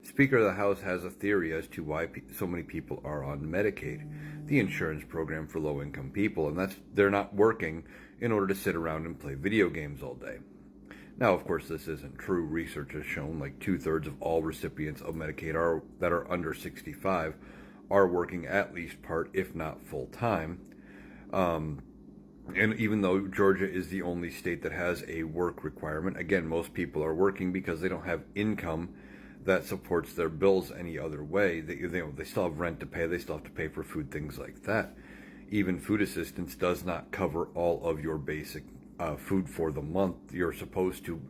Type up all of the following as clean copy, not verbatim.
Speaker of the House has a theory as to why so many people are on Medicaid, the insurance program for low-income people, and that's they're not working in order to sit around and play video games all day. Now, of course, this isn't true. Research has shown like 2/3 of all recipients of Medicaid that are under 65 are working at least part, if not full time. And even though Georgia is the only state that has a work requirement, again, most people are working because they don't have income that supports their bills any other way. They still have rent to pay. They still have to pay for food, things like that. Even food assistance does not cover all of your basic food for the month. You're supposed to,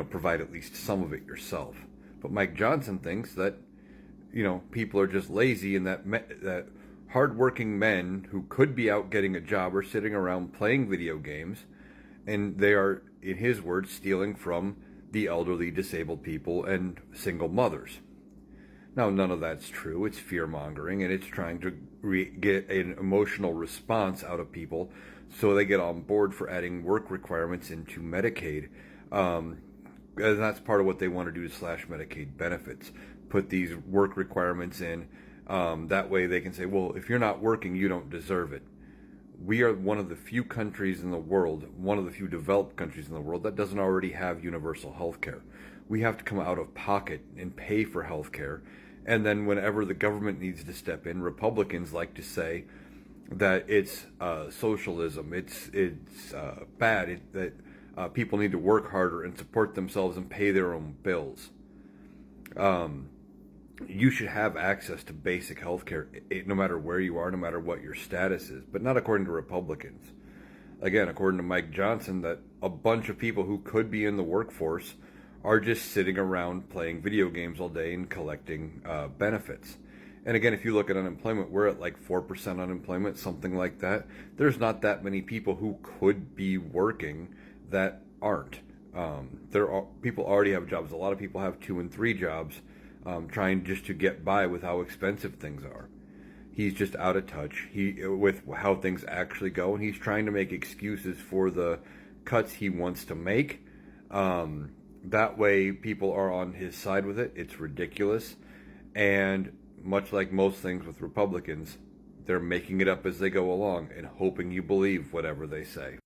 provide at least some of it yourself. But Mike Johnson thinks that, people are just lazy and that hardworking men who could be out getting a job are sitting around playing video games, and they are, in his words, stealing from the elderly, disabled people, and single mothers. Now, none of that's true. It's fear-mongering, and it's trying to get an emotional response out of people so they get on board for adding work requirements into Medicaid. And that's part of what they want to do to slash Medicaid benefits. Put these work requirements in. That way they can say, well, if you're not working, you don't deserve it. We are one of the few countries in the world, one of the few developed countries in the world that doesn't already have universal health care. We have to come out of pocket and pay for health care. And then whenever the government needs to step in, Republicans like to say that it's socialism, it's bad, that people need to work harder and support themselves and pay their own bills. You should have access to basic health care no matter where you are, no matter what your status is, but not according to Republicans. Again, according to Mike Johnson, that a bunch of people who could be in the workforce are just sitting around playing video games all day and collecting benefits. And again, if you look at unemployment, we're at like 4% unemployment, something like that. There's not that many people who could be working that aren't. People already have jobs. A lot of people have 2 and 3 jobs, trying just to get by with how expensive things are. He's just out of touch with how things actually go, and he's trying to make excuses for the cuts he wants to make. That way, people are on his side with it. It's ridiculous. And much like most things with Republicans, they're making it up as they go along and hoping you believe whatever they say.